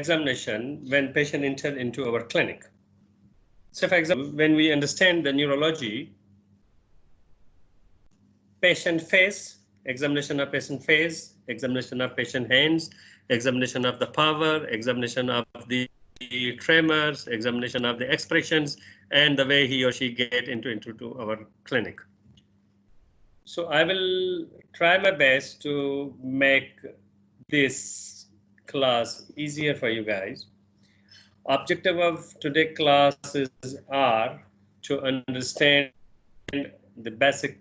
examination when patient entered into our clinic. So for example, when we understand the neurology, patient face, examination of patient face, examination of patient hands, examination of the power, examination of the tremors, examination of the expressions, and the way he or she get into our clinic. So I will try my best to make this class easier for you guys. Objective of today's classes are to understand the basic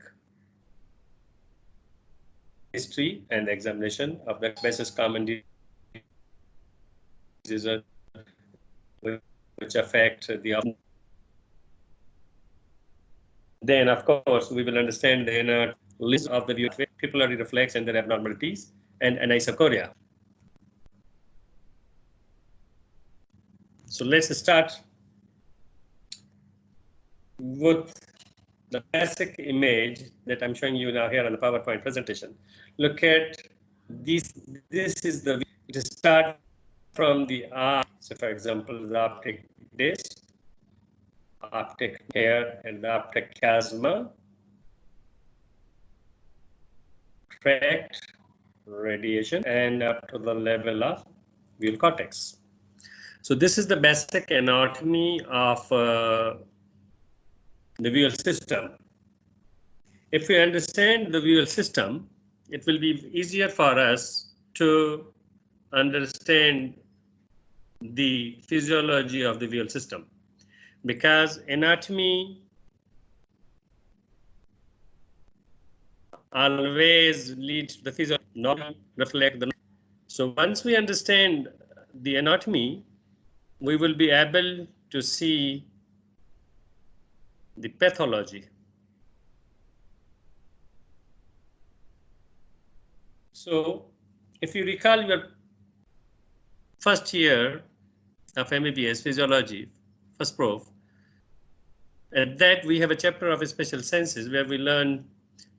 history and examination of the basis common diseases which affect the. Then, of course, we will understand the inner list of the pupillary reflex and their abnormalities and anisocoria. So let's start with the basic image that I'm showing you now here on the PowerPoint presentation. Look at this. This is the. It starts from the eye. So, for example, the optic disc, optic hair, and the optic chiasma, tract, radiation, and up to the level of visual cortex. So this is the basic anatomy of the visual system. If we understand the visual system, it will be easier for us to understand the physiology of the visual system, because anatomy always leads to the physiology, not reflect the. So once we understand the anatomy, we will be able to see the pathology. So if you recall your first year of MBBS physiology, first prof, at that we have a chapter of special senses where we learn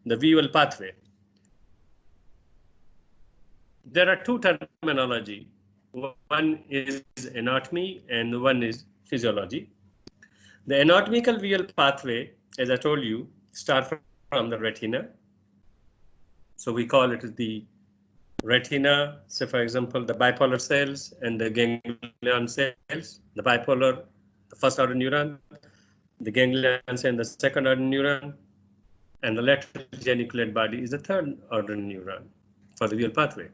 the visual pathway. There are two terminology. One is anatomy and one is physiology. The anatomical visual pathway, as I told you, starts from the retina. So we call it the retina. So for example, the bipolar cells and the ganglion cells, the bipolar, the first order neuron, the ganglion and the second order neuron, and the lateral geniculate body is the third order neuron for the visual pathway.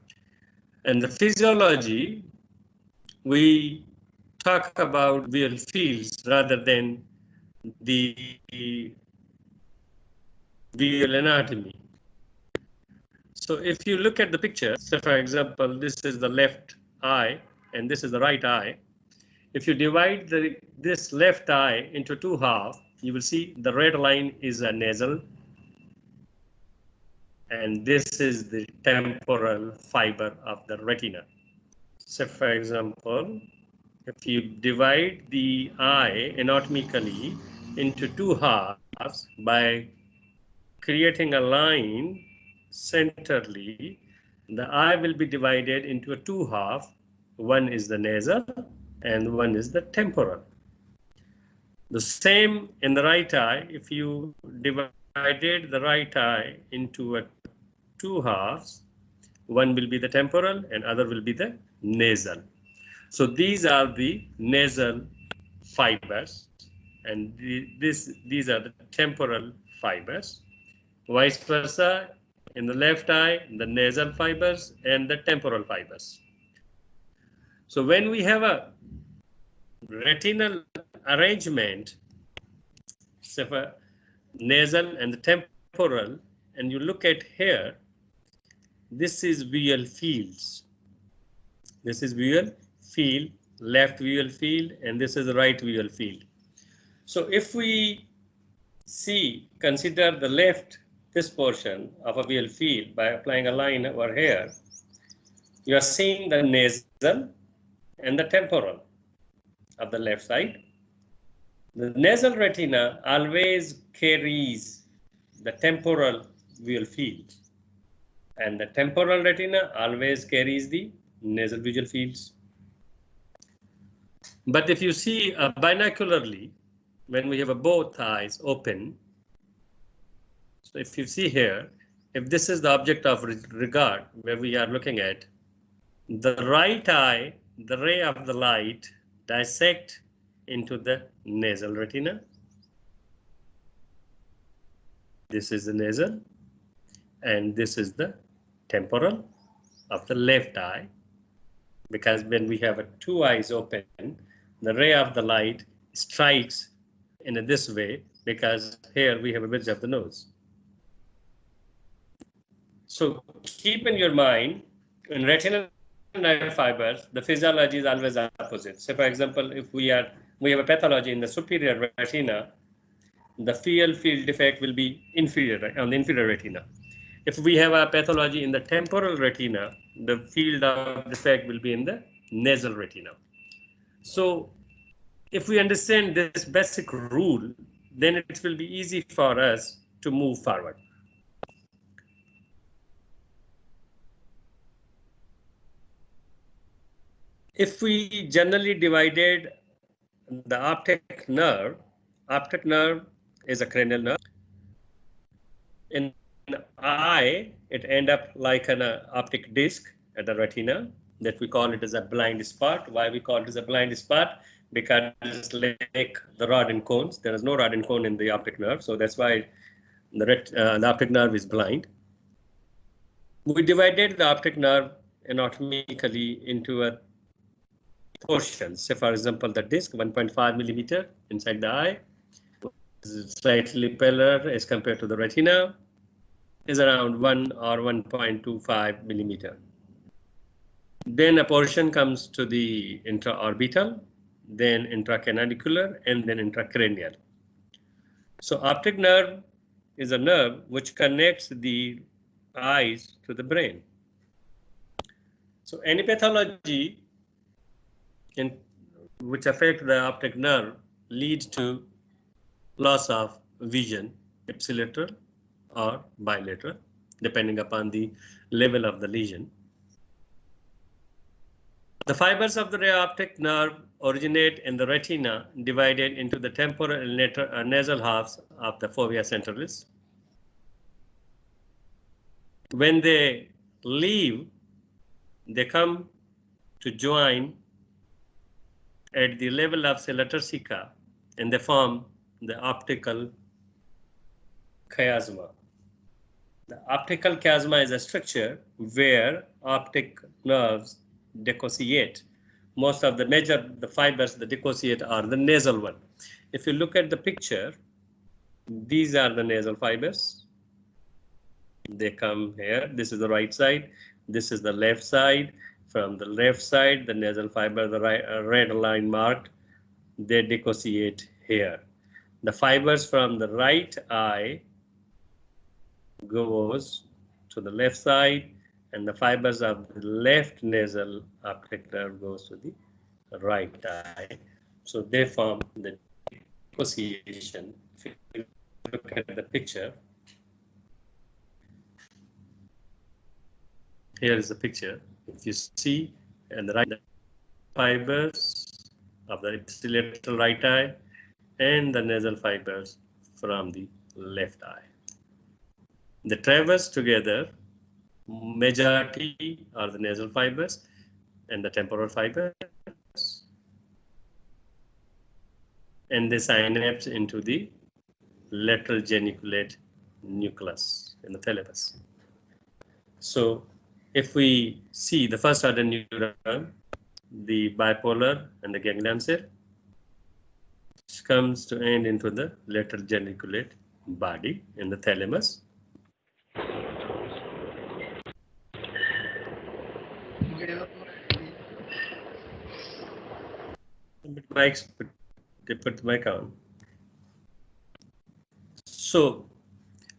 And the physiology, we talk about visual fields rather than the visual anatomy. So if you look at the picture, so for example, this is the left eye and this is the right eye. If you divide this left eye into two halves, you will see the red line is a nasal, and this is the temporal fiber of the retina. So for example, if you divide the eye anatomically into two halves by creating a line centrally, the eye will be divided into two halves. One is the nasal and one is the temporal. The same in the right eye. If you divided the right eye into two halves, one will be the temporal and other will be the nasal. So these are the nasal fibers, and these are the temporal fibers. Vice versa, in the left eye, the nasal fibers and the temporal fibers. So when we have a retinal arrangement, so for nasal and the temporal, and you look at here, this is visual fields. This is visual field, left visual field, and this is the right visual field. So if we consider the left, this portion of a visual field by applying a line over here, you are seeing the nasal and the temporal of the left side. The nasal retina always carries the temporal visual field, and the temporal retina always carries the nasal visual fields. But if you see binocularly, when we have both eyes open, so if you see here, if this is the object of regard where we are looking at, the right eye, the ray of the light dissect into the nasal retina. This is the nasal, and this is the temporal of the left eye. Because when we have two eyes open, the ray of the light strikes in this way, because here we have a bridge of the nose. So keep in your mind, in retinal nerve fibers, the physiology is always opposite. So for example, if we have a pathology in the superior retina, the field defect will be inferior, on the inferior retina. If we have a pathology in the temporal retina, the field of defect will be in the nasal retina. So if we understand this basic rule, then it will be easy for us to move forward. If we generally divided the optic nerve is a cranial nerve. In eye, it end up like an optic disc at the retina that we call it as a blind spot. Why we call it as a blind spot? Because it's like the rod and cones. There is no rod and cone in the optic nerve, so that's why the optic nerve is blind. We divided the optic nerve anatomically into a portion. Say, for example, the disc, 1.5 millimeter inside the eye, is slightly paler as compared to the retina, is around 1 or 1.25 millimeter. Then a portion comes to the intraorbital, then intracanalicular, and then intracranial. So optic nerve is a nerve which connects the eyes to the brain. So any pathology which affect the optic nerve leads to loss of vision, ipsilateral or bilateral, depending upon the level of the lesion. The fibers of the ray optic nerve originate in the retina, divided into the temporal and nasal halves of the fovea centralis. When they leave, they come to join at the level of sella turcica, and they form the optical chiasma. The optical chiasma is a structure where optic nerves dissociate. Most of the fibers that dissociate are the nasal one. If you look at the picture, these are the nasal fibers. They come here. This is the right side. This is the left side. From the left side, the nasal fiber, the red line marked, they dissociate here. The fibers from the right eye goes to the left side, and the fibers of the left nasal optic nerve goes to the right eye. So they form the dissociation. If you look at the picture, here is the picture. If you see, and the right fibers of the ipsilateral right eye and the nasal fibers from the left eye. They traverse together. Majority are the nasal fibers and the temporal fibers, and they synapse into the lateral geniculate nucleus in the thalamus. So if we see the first order neuron, the bipolar and the ganglion cell, which comes to end into the lateral geniculate body in the thalamus. They put the mic on. So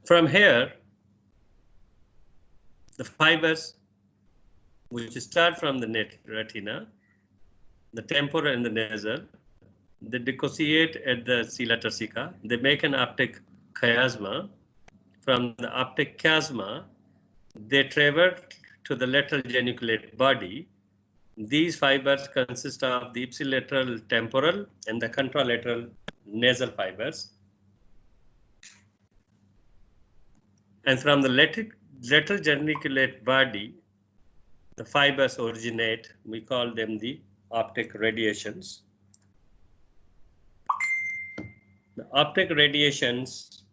from here, the fibers which start from the retina, the temporal and the nasal, they dissociate at the sella turcica. They make an optic chiasma. From the optic chiasma, they traverse to the lateral geniculate body, These fibers consist of the ipsilateral temporal and the contralateral nasal fibers. And from the lateral geniculate body, the fibers originate. We call them the optic radiations. The optic radiations,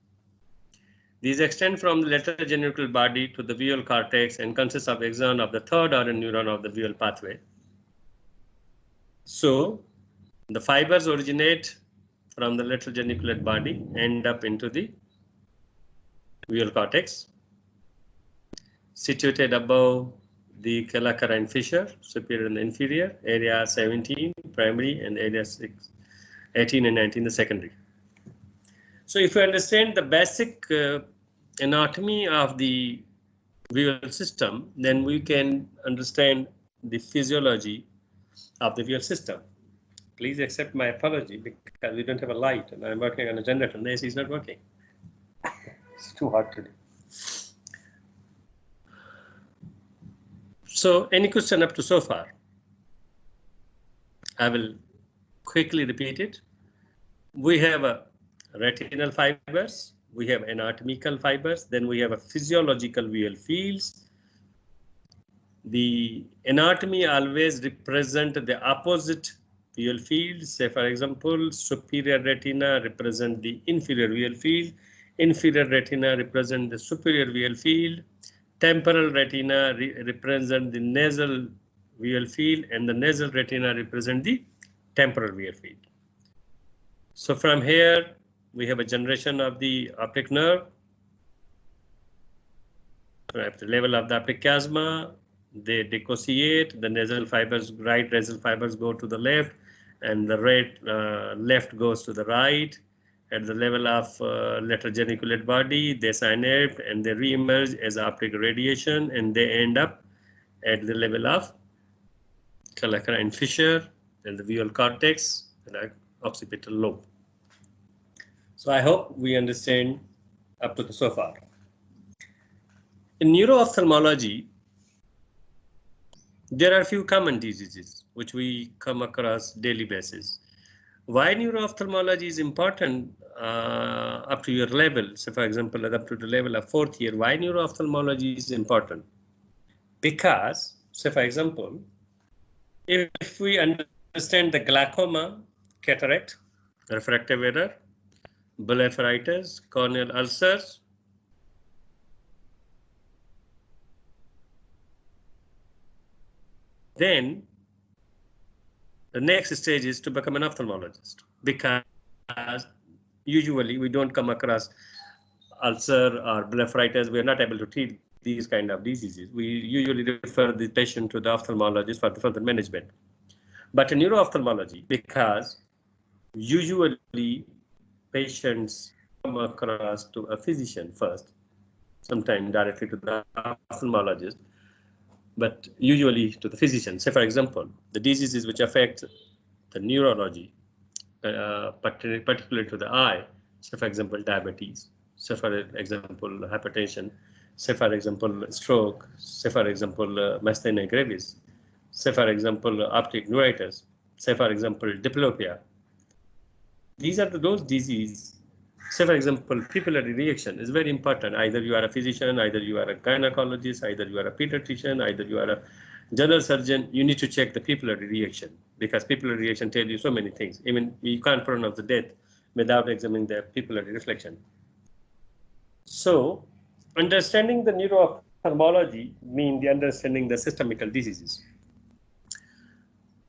these extend from the lateral geniculate body to the visual cortex and consist of axon of the third order neuron of the visual pathway. So the fibers originate from the lateral geniculate body, end up into the visual cortex, situated above the calacarine fissure, superior and inferior, area 17 primary and area 18 and 19 the secondary. So if you understand the basic anatomy of the visual system, then we can understand the physiology of the visual system. Please accept my apology because we don't have a light and I'm working on a generator and the AC is not working. It's too hot today. So any question up to so far? I will quickly repeat it. We have a retinal fibers, we have anatomical fibers, then we have a physiological visual fields. The anatomy always represent the opposite visual field. Say for example, superior retina represent the inferior visual field, inferior retina represent the superior visual field, temporal retina represent the nasal visual field, and the nasal retina represent the temporal visual field. So from here, we have a generation of the optic nerve. At the level of the optic chiasma, they dissociate. The nasal fibers, right nasal fibers go to the left, and the left goes to the right. At the level of lateral geniculate body, they synapse and they re-emerge as optic radiation, and they end up at the level of calacarine fissure and the visual cortex and the occipital lobe. So I hope we understand up to so far. In neuro-ophthalmology, there are a few common diseases which we come across daily basis. Why neuro-ophthalmology is important up to your level? So for example, up to the level of 4th year, why neuro-ophthalmology is important? Because, say for example, if we understand the glaucoma, cataract, refractive error, blepharitis, corneal ulcers, then the next stage is to become an ophthalmologist, because usually we don't come across ulcer or blepharitis. We are not able to treat these kind of diseases. We usually refer the patient to the ophthalmologist for the further management. But in neuro-ophthalmology, because usually patients come across to a physician first, sometimes directly to the ophthalmologist, but usually to the physician. Say, for example, the diseases which affect the neurology, particularly to the eye, say, for example, diabetes, say, for example, hypertension, say, for example, stroke, say, for example, myasthenia gravis, say, for example, optic neuritis, say, for example, diplopia. These are those diseases. Say, for example, pupillary reaction is very important. Either you are a physician, either you are a gynecologist, either you are a pediatrician, either you are a general surgeon. You need to check the pupillary reaction, because pupillary reaction tells you so many things. Even you can't pronounce the death without examining the pupillary reflection. So, understanding the neuro-ophthalmology means the understanding the systemical diseases.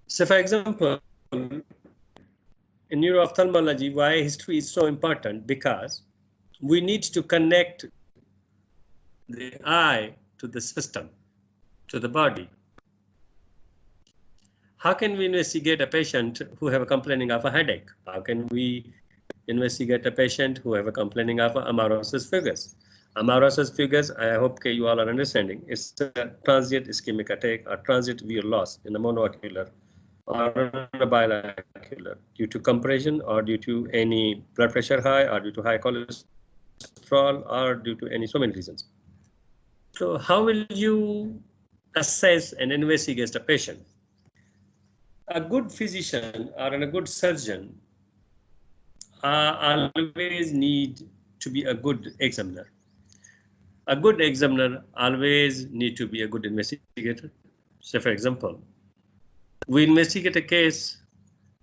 So, for example, in neuro-ophthalmology, why history is so important? Because we need to connect the eye to the system, to the body. How can we investigate a patient who have a complaining of a headache? How can we investigate a patient who have a complaining of amaurosis fugax? Amaurosis fugax, I hope you all are understanding, it's a transient ischemic attack or transient visual loss in the monoocular or a bilacular due to compression or due to any blood pressure high or due to high cholesterol or due to so many reasons. So how will you assess and investigate a patient? a good physician or a good surgeon always need to be a good examiner. A good examiner always need to be a good investigator. So for example, we investigate a case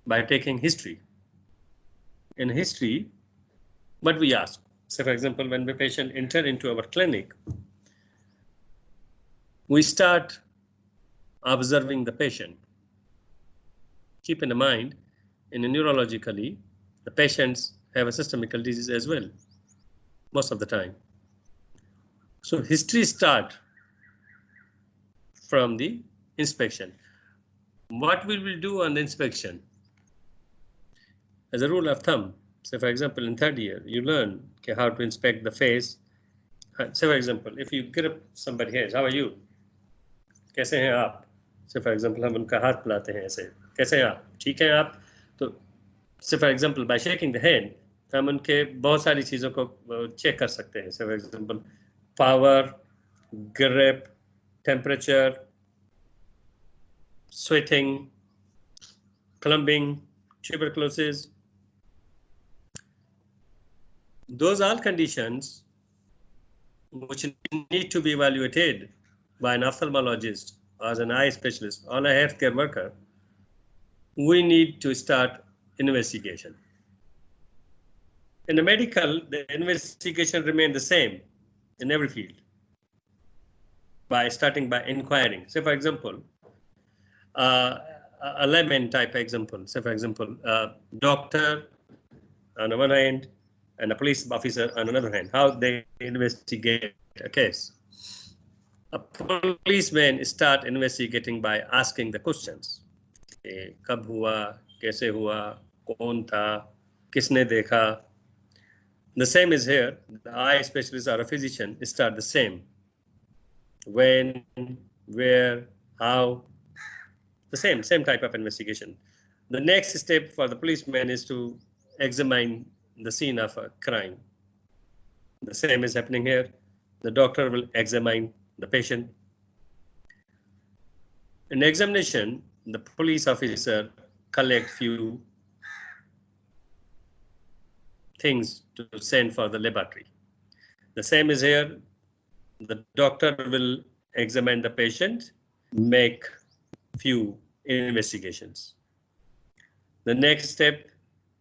by taking history. In history, what we ask. So for example, when the patient enter into our clinic, we start observing the patient. Keep in mind, in neurologically, the patients have a systemic disease as well, most of the time. So history start from the inspection. What we will do on the inspection? As a rule of thumb, say for example, in third year, you learn how to inspect the face. Say for example, if you grip somebody here, how are you? कैसे हैं आप? Say for example, हम उनका हाथ बुलाते हैं ऐसे, कैसे हैं आप? ठीक हैं आप? तो say for example, by shaking the hand, हम उनके बहुत सारी चीज़ों को चेक कर सकते हैं. Say for example, power, grip, temperature, sweating, clumping, tuberculosis. Those are conditions which need to be evaluated by an ophthalmologist as an eye specialist or a healthcare worker. We need to start investigation. In the medical, the investigation remains the same in every field by starting by inquiring. Say for example, a layman type example. Say for example, doctor on the one hand and a police officer on another hand, how they investigate a case. A policeman start investigating by asking the questions. कब हुआ, कैसे हुआ, कौन था, किसने देखा. The same is here. The eye specialist or a physician start the same. When, where, how, the same type of investigation. The next step for the policeman is to examine the scene of a crime. The same is happening here. The doctor will examine the patient. In examination, the police officer collect few things to send for the laboratory. The same is here. The doctor will examine the patient, make few investigations. The next step,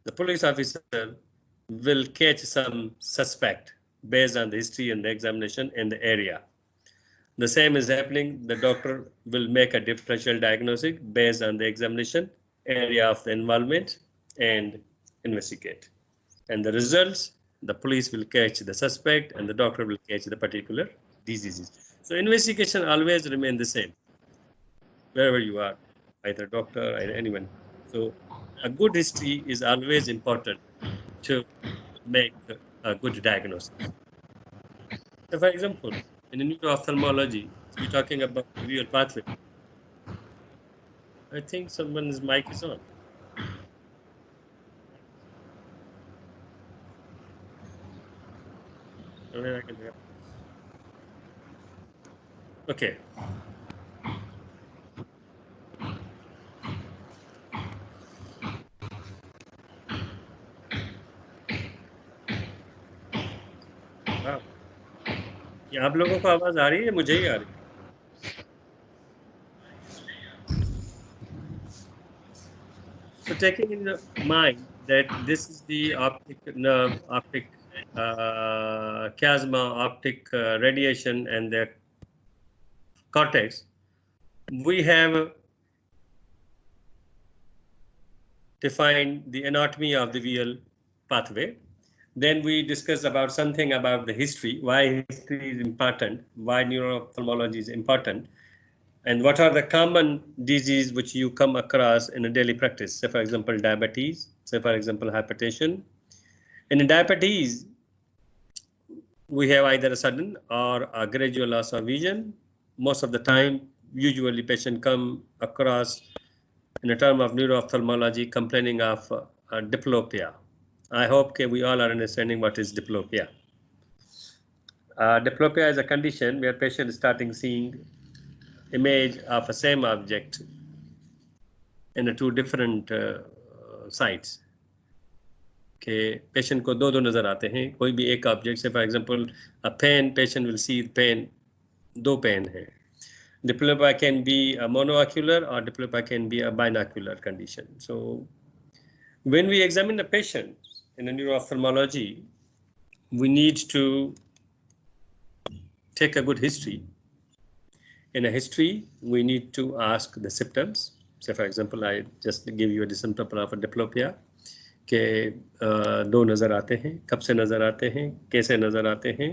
the police officer will catch some suspect based on the history and the examination in the area. The same is happening. The doctor will make a differential diagnosis based on the examination, area of the involvement, and investigate. And the results, the police will catch the suspect and the doctor will catch the particular diseases. So investigation always remain the same, wherever you are, either doctor, either anyone. So a good history is always important to make a good diagnosis. So for example, in neuro-ophthalmology, we're talking about the visual pathway. I think someone's mic is on. Okay. Wow. ये आप लोगों को आवाज आ रही है, मुझे ही आ रही है. So taking in mind that this is the optic nerve, optic chiasma, optic radiation, and the cortex, we have defined the anatomy of the visual pathway. Then we discuss about something about the history, why history is important, why neuro-ophthalmology is important, and what are the common diseases which you come across in a daily practice. Say, for example, diabetes, say, for example, hypertension. In diabetes, we have either a sudden or a gradual loss of vision. Most of the time, usually patients come across in a term of neuro-ophthalmology complaining of diplopia. I hope we all are understanding what is diplopia. Diplopia is a condition where patient is starting seeing image of a same object in two different sides. कि patient को दो नजर आते हैं, कोई भी एक object से, for example a pen, patient will see pen, दो पेन है. Diplopia can be a monoocular or diplopia can be a binocular condition. So when we examine a patient in a neuro-ophthalmology, we need to take a good history. In a history, we need to ask the symptoms. So for example, I just give you a symptom of a diplopia. के दो नज़र आते हैं, कब से नज़र आते हैं, कैसे नज़र आते हैं,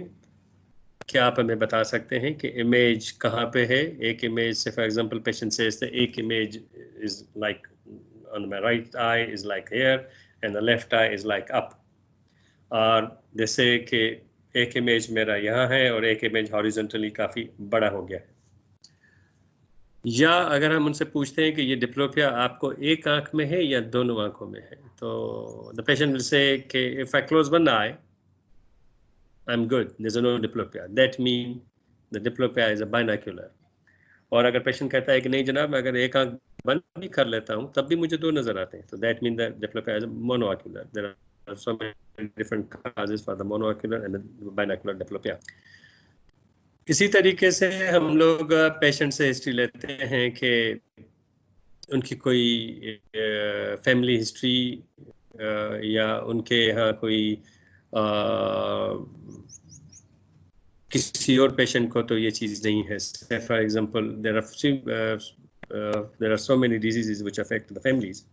क्या आप हमें बता सकते हैं कि इमेज कहाँ पे है. एक इमेज से फॉर एग्जांपल पेशेंट से एक image is like on my right I is like here and the left I is like up, और जैसे कि एक इमेज मेरा यहाँ है और एक इमेज हॉरिजॉन्टली काफ़ी बड़ा हो गया है. या अगर हम उनसे पूछते हैं कि ये डिप्लोपिया आपको एक आंख में है या दोनों आंखों में है, तो द पेशेंट विल से कि if I close one eye I am good, there is no diplopia, that mean the diplopia is a binocular. और अगर पेशेंट कहता है कि नहीं जनाब, मैं अगर एक आंख बंद भी कर लेता हूँ तब भी मुझे दो नजर आते हैं, तो that mean the diplopia is a monocular. There are so many different causes for the monocular and the binocular diplopia. इसी तरीके से हम लोग पेशेंट से हिस्ट्री लेते हैं कि उनकी कोई फैमिली हिस्ट्री या उनके यहाँ कोई किसी और पेशेंट को तो ये चीज़ नहीं है. For example there are so many diseases which affect the families.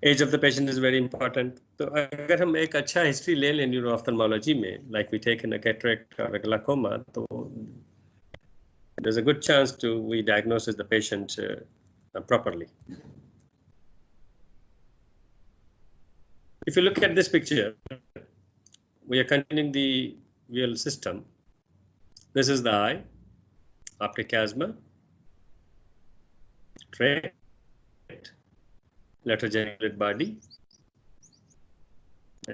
Age of the patient is very important. तो अगर हम एक अच्छा हिस्ट्री ले लें न्यूरो ऑफ्थल्मोलॉजी में, like we take in a cataract or a glaucoma, तो there's a good chance to we diagnose the patient properly. If you look at this picture, we are continuing the visual system. This is the eye, optic chiasma, tract, lateral geniculate body,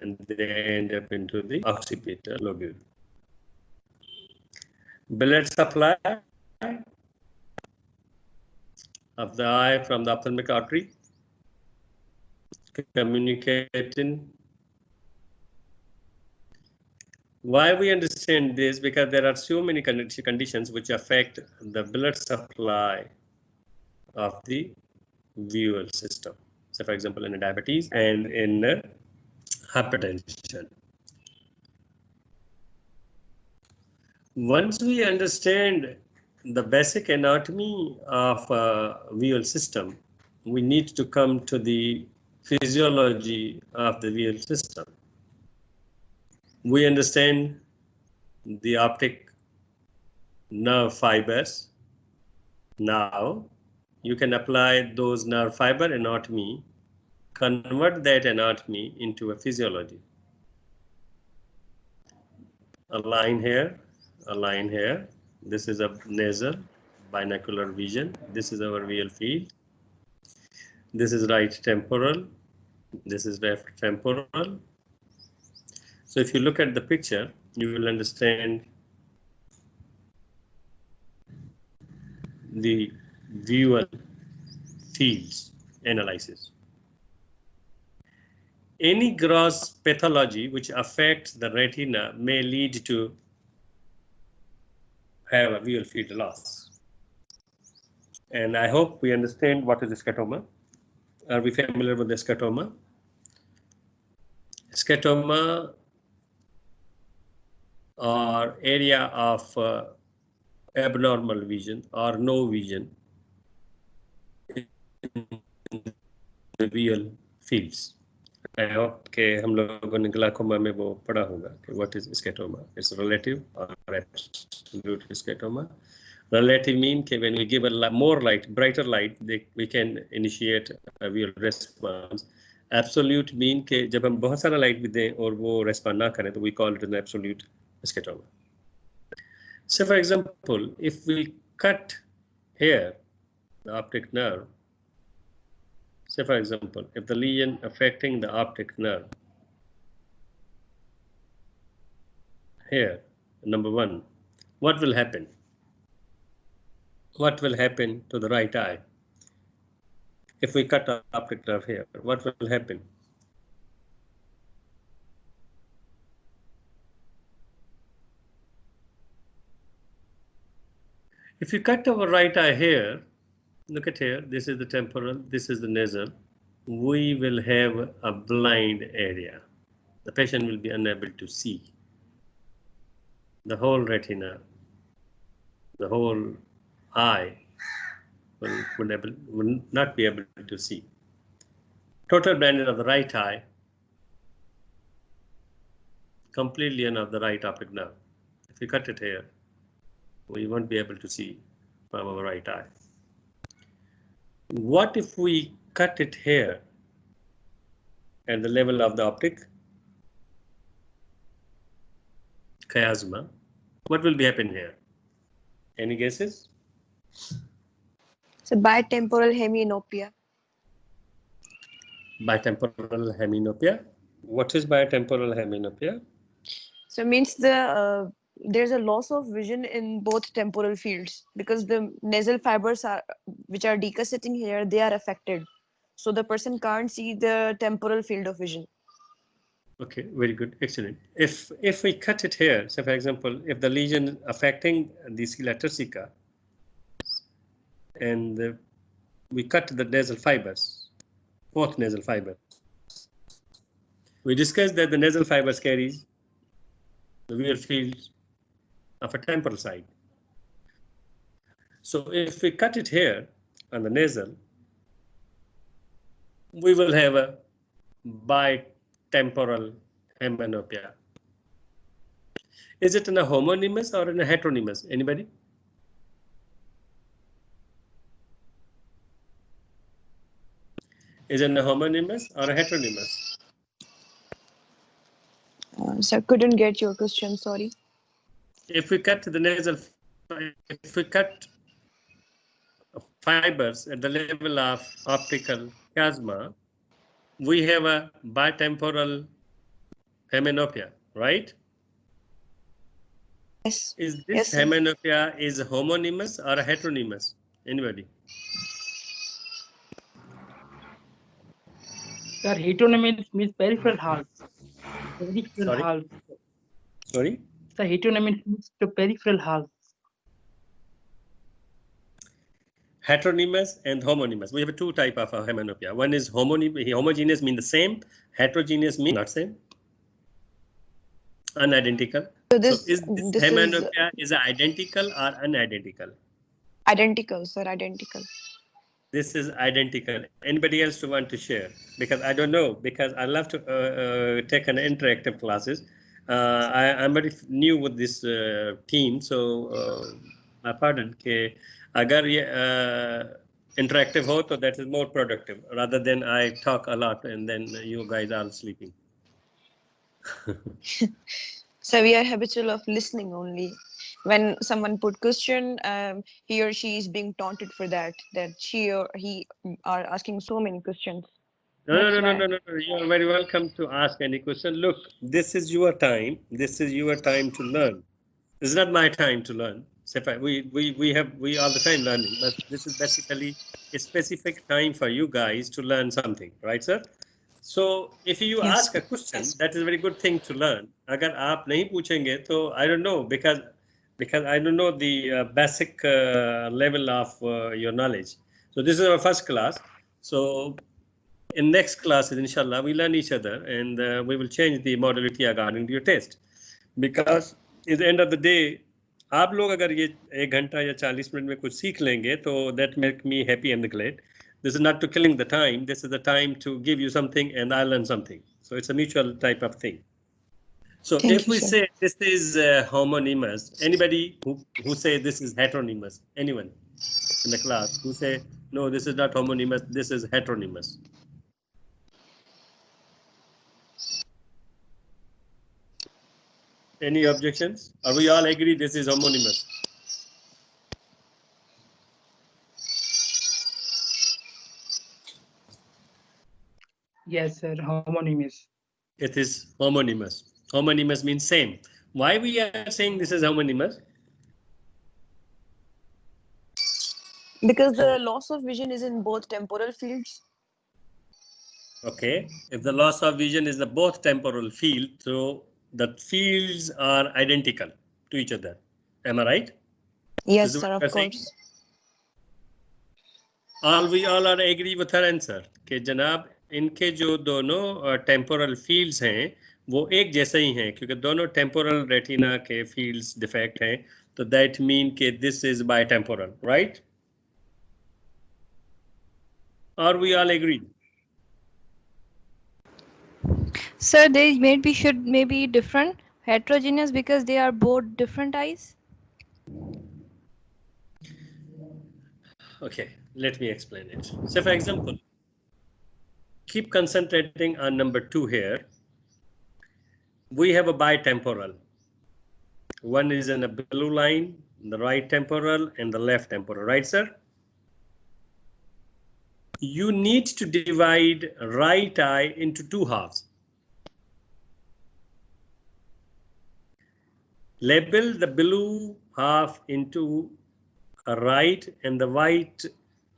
and they end up into the occipital lobule. Blood supply of the eye from the ophthalmic artery, communicating. Why we understand this? Because there are so many conditions which affect the blood supply of the visual system. So for example, in diabetes and in hypertension. Once we understand the basic anatomy of visual system, we need to come to the physiology of the visual system. We understand the optic nerve fibers. Now you can apply those nerve fiber anatomy, convert that anatomy into a physiology. A line here, a line here. This is a nasal binocular vision. This is our visual field. This is right temporal. This is left temporal. So if you look at the picture, you will understand the visual fields analysis. Any gross pathology which affects the retina may lead to have a visual field loss. And I hope we understand what is a scotoma. Are we familiar with the scotoma? Scotoma or area of abnormal vision or no vision in the visual fields. I hope कि हम लोगों ने glaucoma में वो पढ़ा होगा कि what is scotoma. It's relative or absolute scotoma. Relative mean कि when we give a more light, brighter light, we can initiate a visual response. Absolute mean कि जब हम बहुत सारा light भी दें और वो respond ना करें तो we call it an absolute scotoma. So for example, if we cut here the optic nerve, say for example, if the lesion affecting the optic nerve here, number one, what will happen? What will happen to the right eye? If we cut the optic nerve here, what will happen? If you cut our right eye here, look at here, this is the temporal, this is the nasal, we will have a blind area. The patient will be unable to see. The whole retina, the whole eye will not be able to see. Total blindness of the right eye, completely of the right optic nerve. If you cut it here, we won't be able to see from our right eye. What if we cut it here at the level of the optic chiasma? What will be happen here? Any guesses? So bitemporal hemianopia. Bitemporal hemianopia. What is bitemporal hemianopia? So it means there's a loss of vision in both temporal fields because the nasal fibers which are decussating here, they are affected. So the person can't see the temporal field of vision. Okay, very good, excellent. If we cut it here, so for example, if the lesion affecting the sclera turcica, and we cut the nasal fibers, both nasal fibers. We discussed that the nasal fibers carries the visual field of a temporal side. So if we cut it here on the nasal, we will have a bitemporal hemianopia. Is it in a homonymous or in a heteronymous? Anybody? Is it a homonymous or a heteronymous? Sir, couldn't get your question, sorry. If we cut the nasal, if we cut fibers at the level of optical chiasma, we have a bitemporal hemianopia, right? Yes. Is this Yes, sir. hemianopia is homonymous or a heteronymous? Anybody? Sir, heteronym means peripheral half. Peripheral Sorry? half. Sorry? Sir, heteronym means to peripheral half. Heteronymous and homonymous. We have two type of hemianopia. One is homogeneous, mean the same. Heterogeneous mean not same. Unidentical. So this is this hemianopia is identical or unidentical? Identical, sir, identical. This is identical. Anybody else to want to share? Because I don't know, because I love to take an interactive classes. I'm very new with this team, so my pardon. कि अगर ये interactive हो तो that is more productive rather than I talk a lot and then you guys are sleeping. So we are habitual of listening only. When someone put question, he or she is being taunted for that she or he are asking so many questions. No. You are very welcome to ask any question. Look, this is your time. This is your time to learn. This is not my time to learn. We all the time learning, but this is basically a specific time for you guys to learn something, right, sir? So if you Yes. ask a question, that is a very good thing to learn. अगर आप नहीं पूछेंगे तो I don't know because I don't know the basic level of your knowledge. So this is our first class. So in next classes, inshallah, we learn each other and we will change the modality according to your test. Because at the end of the day, आप लोग अगर ये 1 घंटा या 40 minute में कुछ सीख लेंगे तो that make me happy and glad. This is not to killing the time. This is the time to give you something and I learn something. So it's a mutual type of thing. So Thank if you, we sir. say this is homonymous, anybody who say this is heteronymous, anyone in the class who say no, this is not homonymous, this is heteronymous. Any objections? Are we all agree this is homonymous? Yes, sir, homonymous. It is homonymous. Homonymous means same. Why we are saying this is homonymous? Because the loss of vision is in both temporal fields. Okay, if the loss of vision is the both temporal field, so the fields are identical to each other. Am I right? Yes, This is sir, what of you're saying? course. We all are agree with her answer कि जनाब इनके जो दोनों temporal fields हैं वो एक जैसे ही हैं क्योंकि दोनों टेम्पोरल रेटिना के फील्ड्स डिफेक्ट हैं तो दैट मीन कि this is bitemporal right और we all agree Sir, they should maybe different, heterogeneous because they are both different eyes. Okay, let me explain it. So for example, keep concentrating on number 2 here. We have a bitemporal. One is in a blue line, the right temporal and the left temporal, right, sir? You need to divide right eye into 2 halves. Label the blue half into a right and the white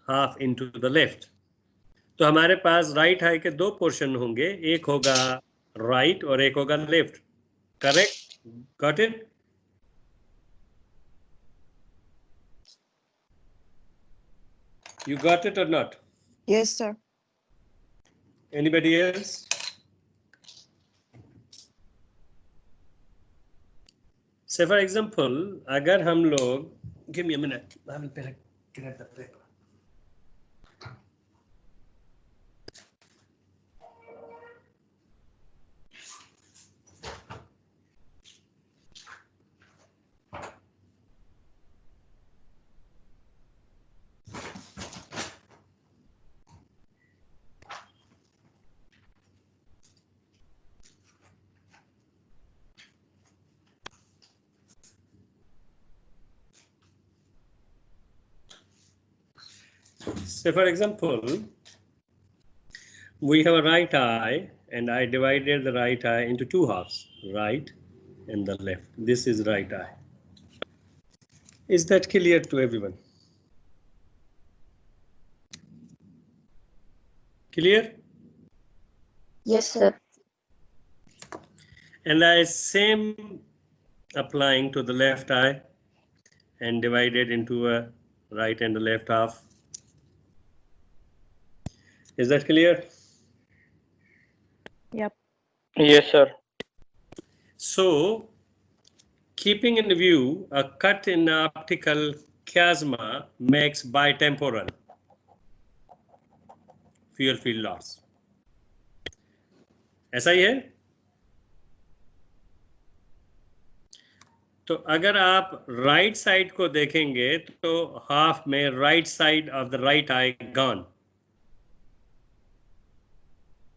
half into the left. तो हमारे पास right I के दो portion होंगे एक होगा right और एक होगा left correct got it you got it or not Yes, sir. anybody else say for example अगर हम लोग give me a minute I will get the paper say for example we have a right eye and I divided the right eye into 2 halves right and the left this is right eye is that clear to everyone clear Yes, sir. and I same applying to the left eye and divided into a right and the left half is that clear Yep. Yes, sir. so keeping in view a cut in optical chiasma makes bitemporal field loss ऐसा ही है तो अगर आप right side को देखेंगे तो half में right side of the right I gone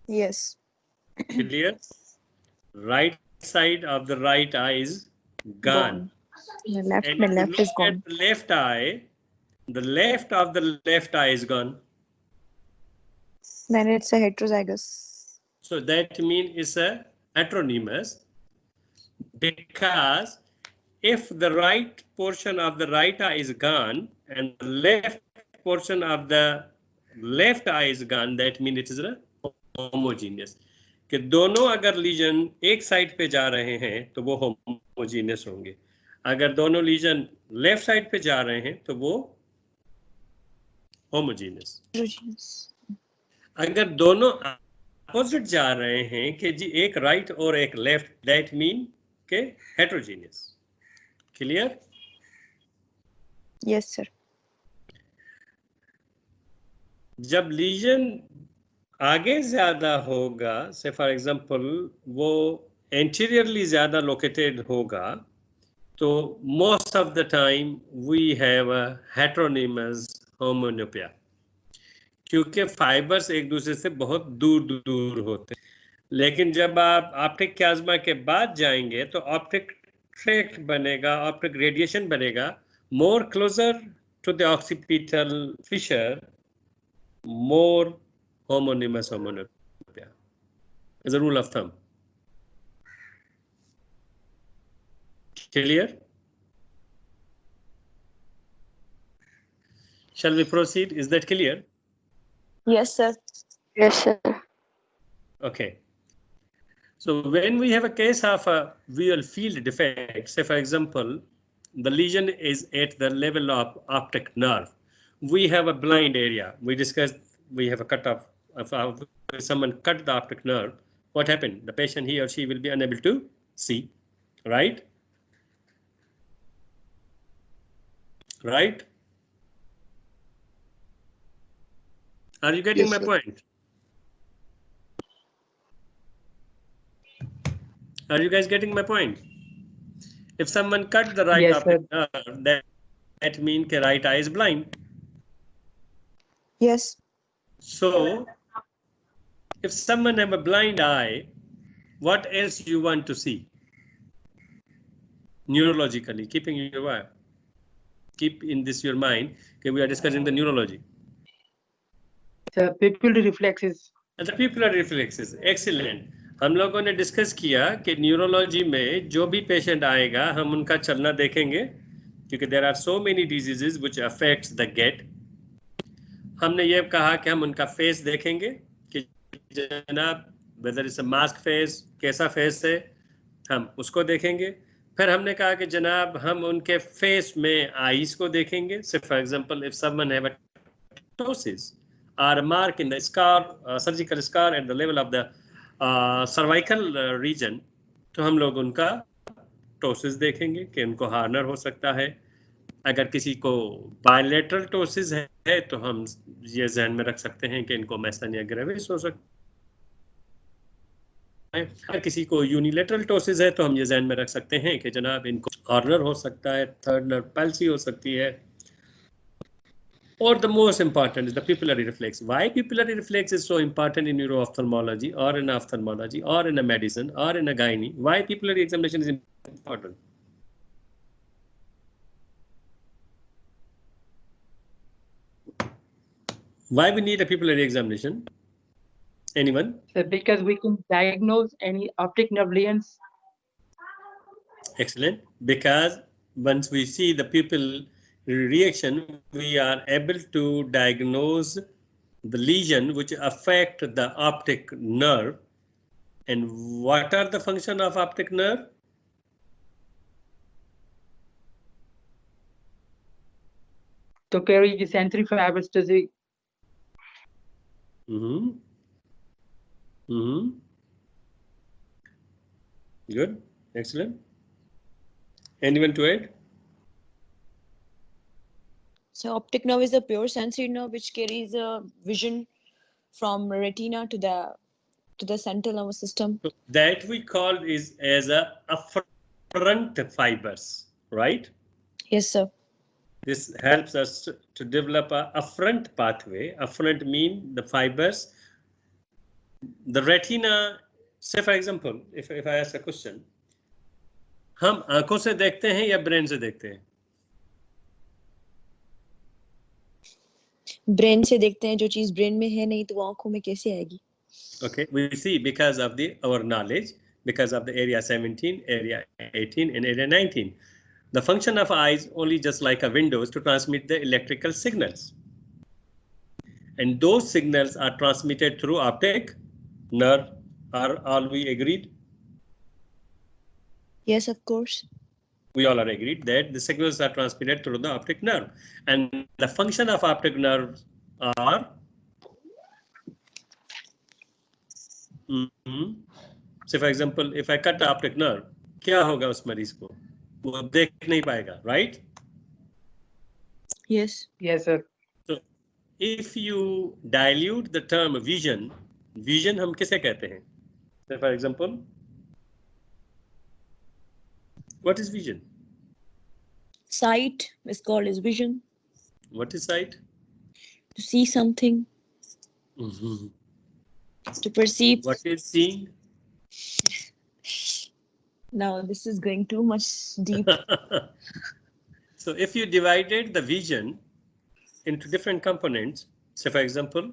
Yes. clear right side of the right eye is gone. The left, And the if you left is look gone. at the left eye, the left of the left eye is gone. Then it's a heterozygous. So that means it's a heteronymous because if the right portion of the right eye is gone and the left portion of the left eye is gone, that means it is a homogeneous. कि दोनों अगर legion एक side पे जा रहे हैं तो वो होमोजीनियस होंगे अगर दोनों लीजन लेफ्ट साइड पे जा रहे हैं तो वो होमोजीनियस Heterogeneous. अगर दोनों अपोजिट जा रहे हैं कि जी एक राइट और एक लेफ्ट दैट मीन के हेटेरोजीनियस क्लियर Yes, sir. जब लीजन आगे ज्यादा होगा से फॉर एग्जांपल वो एंटीरियरली ज्यादा लोकेटेड होगा तो most of the time we have a heteronymous homonopia क्योंकि फाइबर्स एक दूसरे से बहुत दूर दूर होते हैं लेकिन जब आप ऑप्टिक chiasma के बाद जाएंगे तो ऑप्टिक ट्रैक्ट बनेगा ऑप्टिक रेडिएशन बनेगा more closer to the occipital fissure more homonymous homonopia as a rule of thumb clear Shall we proceed? Is that clear? Yes, sir. Yes, sir. Okay. So when we have a case of a visual field defect, say for example, the lesion is at the level of optic nerve. We have a blind area. We discussed, we have a cut off of someone cut the optic nerve. What happened? The patient, he or she will be unable to see, right? Right? Are you getting Yes, my sir. point? Are you guys getting my point? If someone cut the right Yes, sir. optic nerve, that means the right eye is blind. Yes. So if someone have a blind eye, what else you want to see? Neurologically, keeping your eye. Keep in this your mind. Okay, we are discussing the neurology. The pupillary reflexes. And the pupillary reflexes, excellent. हम लोगों ने discuss किया कि neurology में जो भी patient आएगा हम उनका चलना देखेंगे क्योंकि there are so many diseases which affects the gait. हमने ये कहा कि हम उनका फेस देखेंगे कि जनाब whether is a mask face, कैसा फेस है, हम उसको देखेंगे. फिर हमने कहा कि जनाब हम उनके फेस में आईज को देखेंगे. से for example if someone have a ptosis or a mark in the scar, surgical scar at the level of the cervical region, तो हम लोग उनका टोसिस देखेंगे कि उनको हार्नर हो सकता है. अगर किसी को बायलेटरल टोसिस है तो हम ये ध्यान में रख सकते हैं कि इनको मैस्टेनिया ग्रेविस हो सकता है. अगर किसी को यूनिलेटरल टोसिस है तो हम ये ध्यान में रख सकते हैं कि जनाब इनको हार्नर हो सकता है, थर्ड नर्व पैल्सी हो सकती है. Or the most important is the pupillary reflex. Why pupillary reflex is so important in neuro-ophthalmology or in ophthalmology or in a medicine or in a gynae? Why pupillary examination is important? Why we need a pupillary examination? Anyone? So because we can diagnose any optic nerve lesions. Excellent. Because once we see the pupil reaction, we are able to diagnose the lesion which affect the optic nerve. And what are the function of optic nerve? To carry the sensory fibers to the Good. Excellent. Anyone to add? So optic nerve is the pure sensory nerve which carries a vision from retina to the central nervous system. So that we call is as a afferent fibers, right? Yes, sir. This helps us to develop a afferent pathway. Afferent mean the fibers. The retina, say for example, if I ask a question, हम आंखों से देखते हैं या brain से देखते हैं? Brain से देखते हैं. जो चीज ब्रेन में है नहीं तो वो आंखों में कैसे आएगी? Okay, we see because of our knowledge, because of the area 17, area 18, and area 19. The function of eyes only just like a windows to transmit the electrical signals. And those signals are transmitted through optic nerve. Are all we agreed? Yes, of course. We all are agreed that the signals are transmitted through the optic nerve. And the function of optic nerves are So for example, if I cut the optic nerve, क्या होगा उस मरीज को? वो देख नहीं पाएगा, right? Yes. yes, sir. So if you dilute the term vision, vision हम किसे कहते हैं? So for example, what is vision? Sight is called as vision. What is sight? To see something, to perceive. What is seeing? Now this is going too much deep. So if you divided the vision into different components, so for example,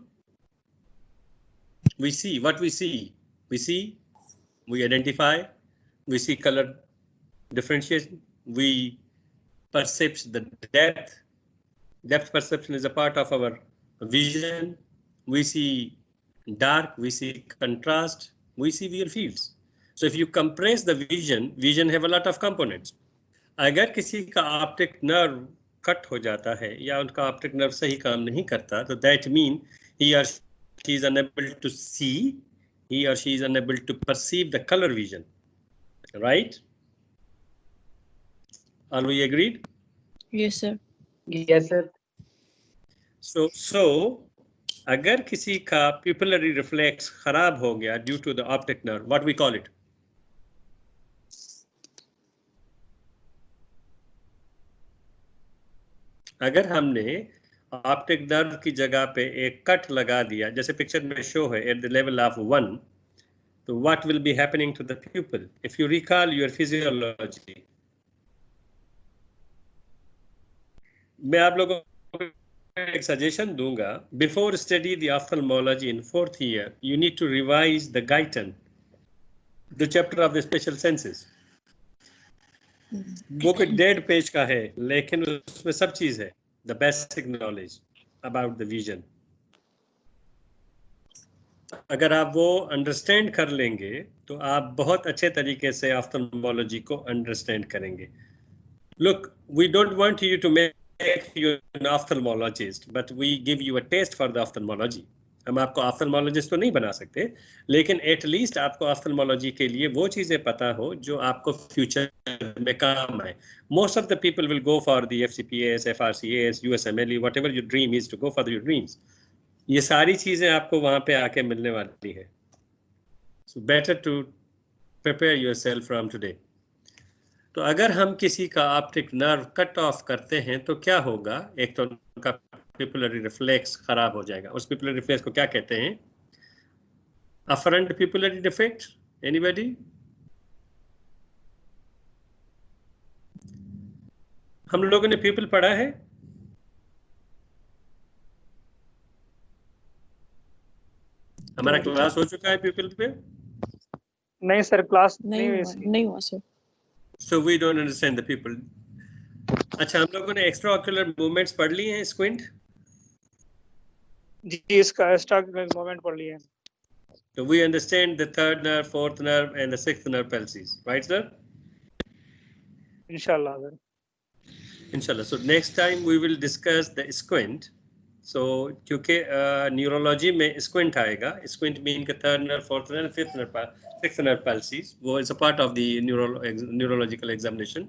we see what we see. We identify, we see color differentiation, we perceive the depth, Depth perception is a part of our vision. We see dark, we see contrast, we see visual fields. So if you compress the vision have a lot of components. अगर किसी का optic nerve cut हो जाता है या उनका optic nerve सही काम नहीं करता, तो that mean he or she is unable to see, he or she is unable to perceive the color vision, right? Are we agreed? Yes, sir. Yes, sir. So अगर किसी का pupillary reflex खराब हो गया due to the optic nerve, what we call it? अगर हमने optic nerve की जगह पे एक कट लगा दिया, जैसे पिक्चर में शो है, एट द लेवल ऑफ 1, तो what will be happening to the pupil? If you recall your physiology, मैं आप लोगों को एक सजेशन दूंगा, before study the ophthalmology in 4th year, you need to revise the Guyton, the chapter of the special senses. Book 1.5 page का है, लेकिन उसमें सब चीज है, the basic knowledge about the vision. अगर आप वो अंडरस्टैंड कर लेंगे तो आप बहुत अच्छे तरीके से ऑफ्थल्मोलॉजी को अंडरस्टैंड करेंगे. Look, we don't want you to make you an ophthalmologist, but we give you a taste for the ophthalmology. हम आपको ऑफ्थल्मोलॉजिस्ट तो नहीं बना सकते, लेकिन एटलीस्ट आपको ऑफ्थल्मोलॉजी के लिए वो चीज़ें पता हो जो आपको फ्यूचर में काम आए. Most of the people will go for the FCPAS, FRCAS, USMLE, whatever your dream is to go for your dreams. ये सारी चीज़ें आपको वहाँ पे आके मिलने वाली है. So better to prepare yourself from today. तो अगर हम किसी का ऑप्टिक नर्व कट ऑफ करते हैं तो क्या होगा? एक तो उनका पिपुलरी रिफ्लेक्स खराब हो जाएगा. उस पिपुलरी रिफ्लेक्स को क्या कहते हैं? Afferent pupillary defect. एनीबॉडी? हम लोगों ने पिपल पढ़ा है? हमारा क्लास हो चुका है पिपल पे? नहीं सर, क्लास नहीं हुआ sir. So we don't understand the people. अच्छा, हम लोगों ने एक्स्ट्रा ऑक्यूलर मूवमेंट्स पढ़ ली हैं. स्क्विंट जी, इसका एक्स्ट्रा मूवमेंट पढ़ लिया है. So we understand the 3rd nerve, 4th nerve and the 6th nerve palsies, right sir? इंशाल्लाह sir. Inshallah. So next time we will discuss the squint. So क्योंकि neurology में squint आएगा, squint mean के 3rd nerve, 4th nerve, 5th nerve, 6th nerve palsies, वो is a part of the neurological examination.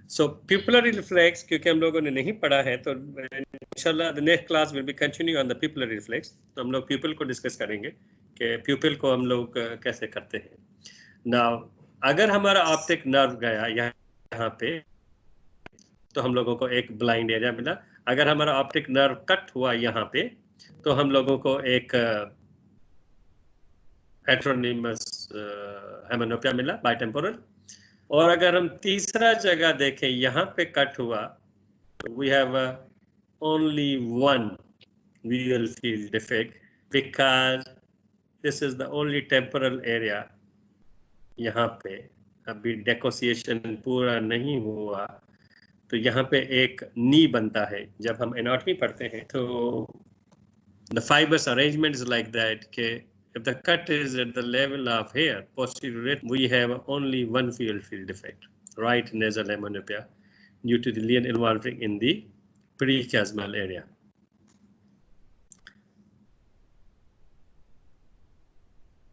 So pupillary reflex क्योंकि हम लोगों ने नहीं पढ़ा है, तो इंशाल्लाह the next class will be continue on the pupillary reflex. तो हम लोग pupil को डिस्कस करेंगे कि pupil को हम लोग कैसे करते हैं. Now अगर हमारा ऑप्टिक नर्व गया यहाँ पे, तो हम लोगों को एक ब्लाइंड एरिया मिला. अगर हमारा ऑप्टिक नर्व कट हुआ यहाँ पे, तो हम लोगों को एक हेटेरोनिमस हेमिनोपिया मिला, बाइटेम्पोरल. और अगर हम तीसरा जगह देखें, यहाँ पे कट हुआ, तो we have only one visual field defect because this is the only temporal area. यहाँ पे अभी डेकोसिएशन पूरा नहीं हुआ, तो यहाँ पे एक नी बनता है. जब हम एनाटॉमी पढ़ते हैं तो the fibres arrangement is like that के if the cut is at the level of hair, posterior, we have only one field defect, right nasal heminopia, due to the lesion involving in the prechiasmal area.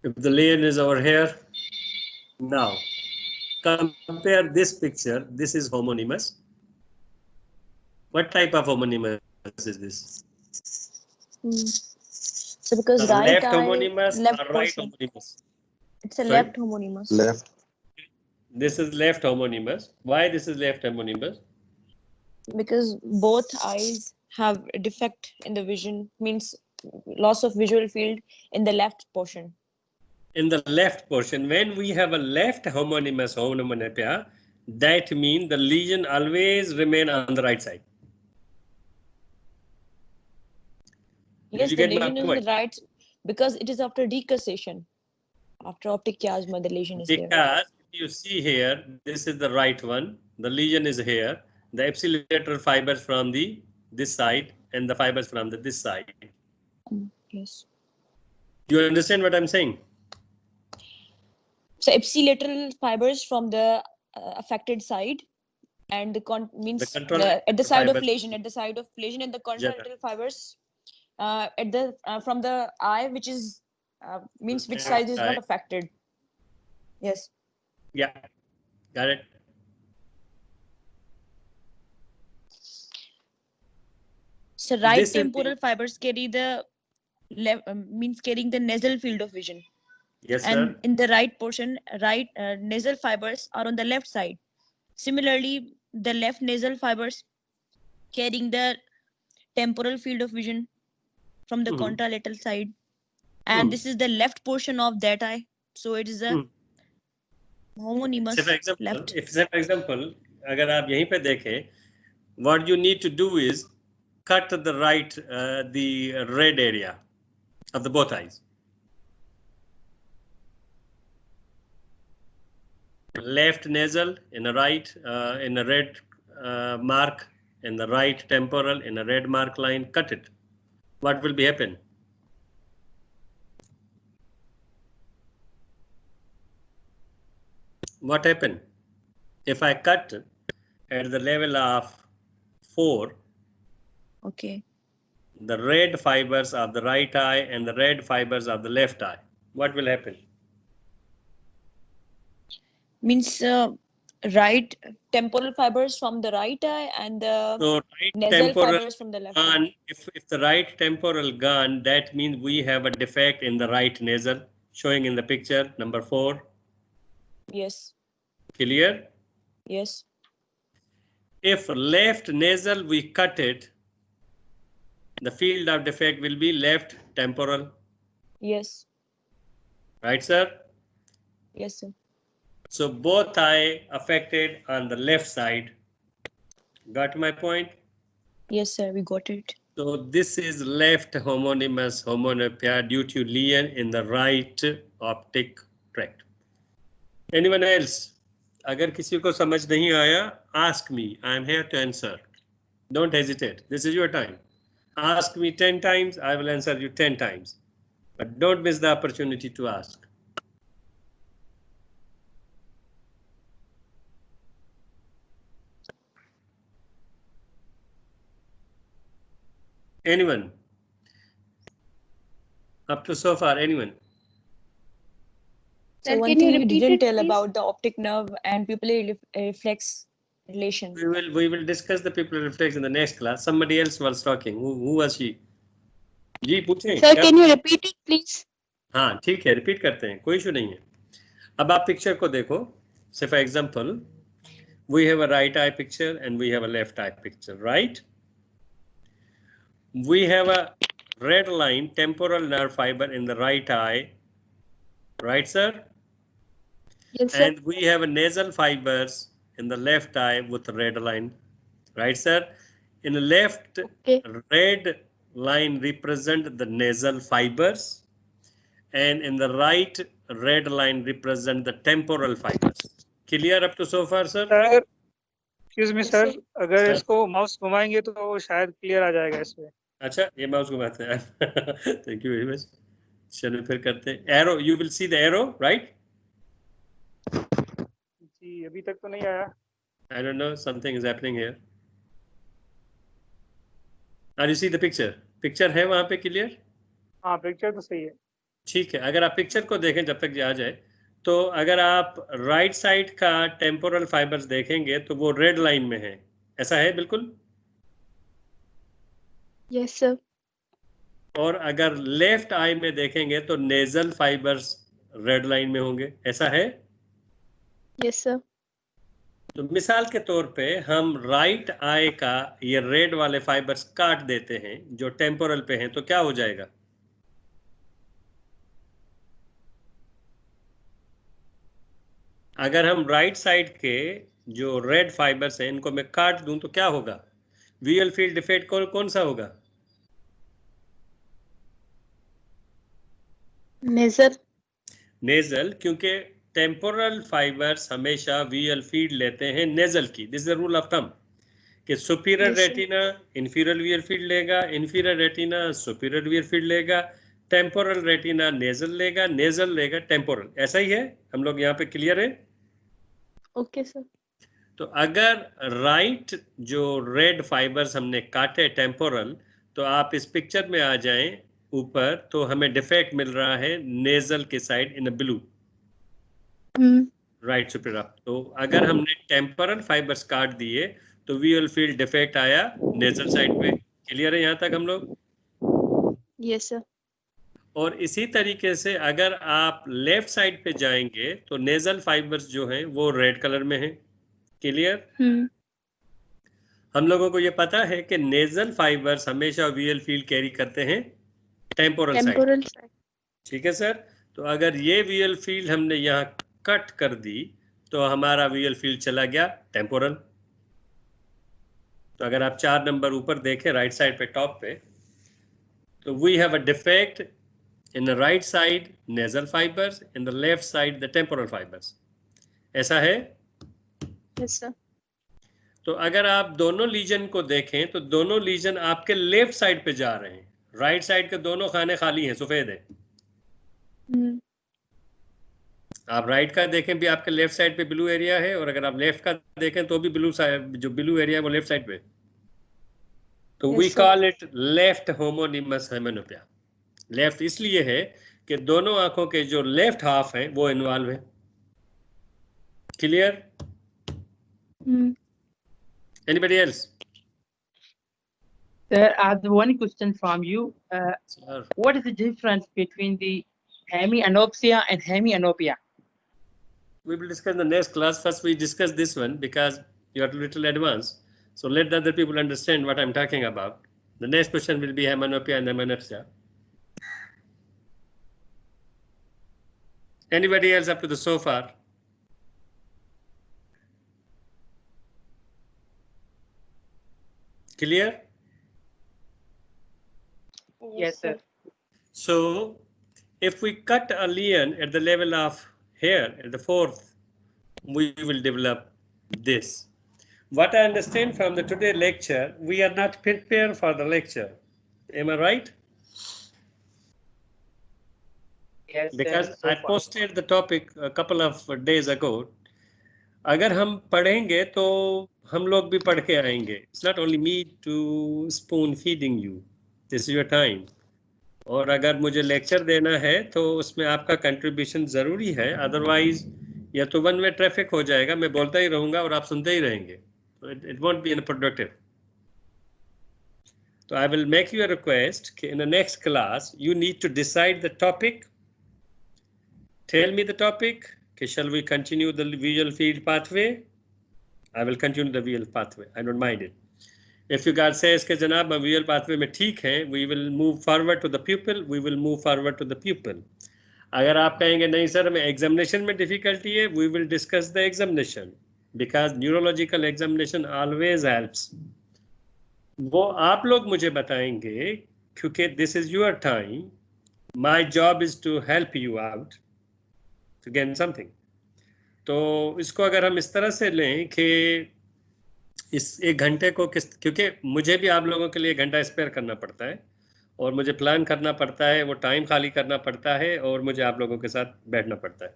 If the lesion is over here, now compare this picture. This is homonymous. What type of homonymous is this? So because left eye, homonymous left or right portion. homonymous? It's a Sorry? left homonymous. Left. This is left homonymous. Why this is left homonymous? Because both eyes have a defect in the vision, means loss of visual field in the left portion. In the left portion, when we have a left homonymous homonymopia, that means the lesion always remain on the right side. Yes, you the get my lesion is point? the right, because it is after decussation. After optic chiasma, the lesion is there. Because if you see here, this is the right one. The lesion is here. The ipsilateral fibers from the this side and the fibers from this side. Yes. You understand what I'm saying? So ipsilateral fibers from the affected side, and the means at the side of lesion, and the contralateral fibers at the from the eye, which is means which side is not affected. Yes. Yeah, got it. So right temporal fibers carry the means carrying the nasal field of vision. Yes, and sir. in the right portion, right nasal fibers are on the left side. Similarly, the left nasal fibers carrying the temporal field of vision from the contralateral side, and this is the left portion of that eye. So it is a homonymous left. If for example, अगर आप यहीं पे देखें, what you need to do is cut the right, the red area of the both eyes. Left nasal in a right, in a red mark, in the right temporal in a red mark line, cut it. What will be happen? What happened? If I cut at the level of 4, okay, the red fibers of the right eye and the red fibers of the left eye, what will happen? Means right temporal fibers from the right eye and the nasal fibers from the left eye. If the right temporal gone, that means we have a defect in the right nasal, showing in the picture number 4. Yes. Clear? Yes. If left nasal we cut it, the field of defect will be left temporal. Yes. Right, sir? Yes, sir. So both eye affected on the left side. Got my point? Yes, sir, we got it. So this is left homonymous homonopia due to lesion in the right optic tract. Anyone else? अगर किसी को समझ नहीं आया, ask me. I am here to answer. Don't hesitate. This is your time. Ask me 10 times, I will answer you 10 times. But don't miss the opportunity to ask. Anyone? Up to so far, anyone? So one thing you didn't tell about the optic nerve and pupillary reflex relation. We will discuss the pupillary reflex in the next class. Somebody else was talking. Who was she? जी पूछें. Sir, can you repeat it, please? हाँ ठीक है, repeat करते हैं, कोई issue नहीं है. अब आप पिक्चर को देखो. Say for example, we have a right eye picture and we have a left eye picture, right? We have a red line temporal nerve fiber in the right eye, right, sir? Yes, sir. And we have a nasal fibers in the left eye with a red line, right, sir? In the left, red line represent the nasal fibers, and in the right, red line represent the temporal fibers. Clear up to so far, sir? Sir, excuse me, sir. अगर इसको mouse घुमाएंगे तो शायद clear आ जाएगा इसमें. अच्छा, ये mouse घुमाते हैं. Thank you very much. चलो फिर करते हैं. Arrow, you will see the arrow, right? जी, अभी तक तो नहीं आया. I don't know, something is happening here. Are you see the picture? Picture है वहाँ पे clear? हाँ, पिक्चर तो सही है. ठीक है, अगर आप पिक्चर को देखें जब तक ये आ जाए, तो अगर आप राइट साइड का टेम्पोरल फाइबर्स देखेंगे तो वो रेड लाइन में है. ऐसा है बिल्कुल? Yes, sir. और अगर लेफ्ट आई में देखेंगे तो नेजल फाइबर्स रेड लाइन में होंगे. ऐसा है? Yes, sir. तो मिसाल के तौर पे हम राइट आई का ये रेड वाले फाइबर्स काट देते हैं जो टेम्पोरल पे हैं, तो क्या हो जाएगा? अगर हम राइट साइड के जो रेड फाइबर्स हैं इनको मैं काट दूं तो क्या होगा? विजुअल फील्ड डिफेक्ट कौन सा होगा? नेजल, क्योंकि टेम्पोरल फाइबर्स हमेशा विजुअल फील्ड लेते हैं नेजल की. This is the rule of thumb कि superior Yes, sir. Retina inferior वियर फील्ड लेगा, इंफीरियर रेटिना सुपीरियर वियर फील्ड लेगा, टेम्पोरल रेटिना नेजल लेगा, नेजल लेगा टेम्पोरल। ऐसा ही है, हम लोग यहाँ पे क्लियर है? Okay, sir. तो अगर राइट जो रेड फाइबर्स हमने काटे टेम्पोरल, तो आप इस पिक्चर में आ जाएं ऊपर, तो हमें डिफेक्ट मिल रहा है नेजल के side in blue, right superior. तो अगर हमने टेम्पोरल फाइबर्स काट दिए तो वी विल फील डिफेक्ट आया नेजल साइड पे। क्लियर है यहाँ तक हम लोग? Yes, sir. और इसी तरीके से अगर आप लेफ्ट साइड पे जाएंगे तो नेजल फाइबर्स जो हैं वो रेड कलर में हैं। क्लियर? हम लोगों को ये पता है कि नेजल फाइबर्स हमेशा वीएल फील्ड कैरी करते हैं टेम्पोरल साइड। Temporal side. ठीक है सर। तो अगर ये वीएल फील्ड हमने यहाँ कट कर दी तो हमारा वीएल फील्ड चला गया टेम्पोरल। तो अगर आप 4 नंबर ऊपर देखें राइट साइड पे टॉप पे, तो we have a defect in the right side nasal fibres, in the left side the temporal fibres. ऐसा है? Yes, sir. तो अगर आप दोनों लीजन को देखें तो दोनों लीजन आपके लेफ्ट साइड पे जा रहे हैं, राइट साइड के दोनों खाने खाली हैं, सफेद हैं। आप राइट का देखें भी आपके लेफ्ट साइड पे ब्लू एरिया है, और अगर आप लेफ्ट का देखें तो भी ब्लू साइड, जो ब्लू एरिया है वो लेफ्ट साइड पे। तो we call it left homonymous hemianopia. Left इसलिए है कि दोनों आंखों के जो लेफ्ट हाफ हैं वो इन्वॉल्व है। Clear? Anybody else? Sir, I have one question from you. Sir. What is the difference between the hemianopsia and hemianopia? We will discuss in the next class. First, we discuss this one because you are a little advanced. So let the other people understand what I'm talking about. The next question will be hemanopia and hemanopsia. Anybody else up to the so far? Clear? Yes, sir. So if we cut a lesion at the level of here at the fourth, we will develop this. What I understand from the today lecture, we are not prepared for the lecture. Am I right? Yes, Because sir. I posted the topic a couple of days ago. अगर हम पढ़ेंगे तो हम लोग भी पढ़ के आएंगे। It's not only me to spoon feeding you. This is your time. और अगर मुझे लेक्चर देना है तो उसमें आपका कंट्रीब्यूशन ज़रूरी है, अदरवाइज या तो वन वे ट्रैफिक हो जाएगा, मैं बोलता ही रहूँगा और आप सुनते ही रहेंगे, इट वोंट बी प्रोडक्टिव। तो I will make you a request कि in the next class you need to decide the topic, tell me the topic, कि shall we continue the visual field pathway? I will continue the visual pathway, I don't mind it. If you guys says कि जनाब मैं visual pathway में ठीक है, we will move forward to the pupil, we will move forward to the pupil. अगर आप कहेंगे नहीं सर हमें एग्जामिनेशन में डिफिकल्टी है, we will discuss the examination because neurological examination always helps. वो आप लोग मुझे बताएंगे क्योंकि this is your time, my job is to help you out to gain something. तो इसको अगर हम इस तरह से लें कि इस 1 घंटे को क्योंकि मुझे भी आप लोगों के लिए 1 घंटा स्पेयर करना पड़ता है और मुझे प्लान करना पड़ता है, वो टाइम खाली करना पड़ता है और मुझे आप लोगों के साथ बैठना पड़ता है।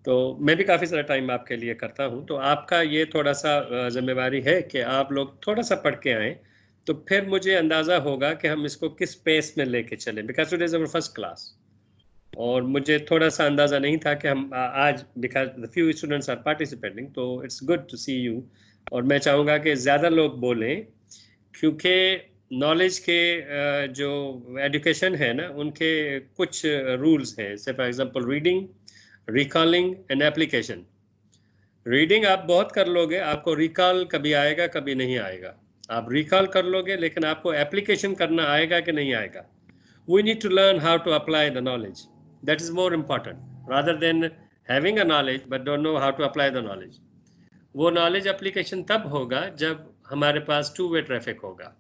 तो मैं भी काफ़ी सारा टाइम आपके लिए करता हूँ, तो आपका ये थोड़ा सा जिम्मेवारी है कि आप लोग थोड़ा सा पढ़ के आएँ, तो फिर मुझे अंदाज़ा होगा कि हम इसको किस पेस में लेके चलें, because today is our first class. और मुझे थोड़ा सा अंदाज़ा नहीं था कि हम आज, because the few students are participating, तो it's good to see you. और मैं चाहूँगा कि ज़्यादा लोग बोलें क्योंकि नॉलेज के जो एजुकेशन है ना, उनके कुछ रूल्स हैं। से for example reading, recalling and application. Reading आप बहुत कर लोगे, आपको रिकॉल कभी आएगा कभी नहीं आएगा। आप रिकॉल कर लोगे लेकिन आपको एप्लीकेशन करना आएगा कि नहीं आएगा। We need to learn how to apply the knowledge. That is more important rather than having a knowledge but don't know how to apply the knowledge. वो knowledge application तब होगा जब हमारे पास two-way traffic होगा.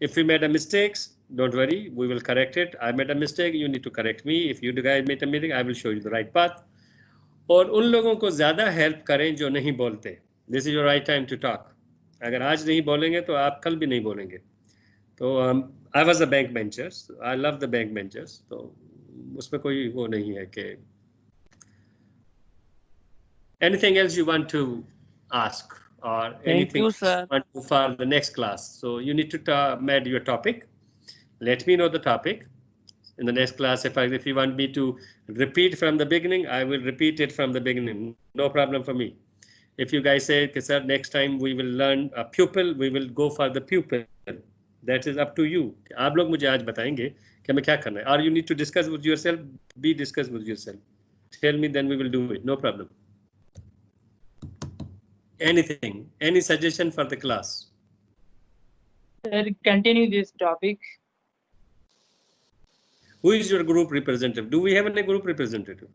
If we made a mistakes, don't worry, we will correct it. I made a mistake, you need to correct me. If you guys made a mistake, I will show you the right path. और उन लोगों को ज़्यादा help करें जो नहीं बोलते. This is your right time to talk. अगर आज नहीं बोलेंगे तो आप कल भी नहीं बोलेंगे. तो I was a bank benchers, I love the bank benchers. तो उसमें कोई वो नहीं है कि anything else you want to ask or anything you, else sir. you want to for the next class. So you need to add your topic. Let me know the topic in the next class. If you want me to repeat from the beginning, I will repeat it from the beginning. No problem for me. If you guys say, okay, sir, next time we will learn a pupil, we will go for the pupil. That is up to you. आप लोग मुझे आज बताएंगे कि हमें क्या करना है. Or you need to discuss with yourself. Be discuss with yourself. Tell me, then we will do it. No problem. Anything, any suggestion for the class? Sir, continue this topic. Who is your group representative? Do we have any group representative?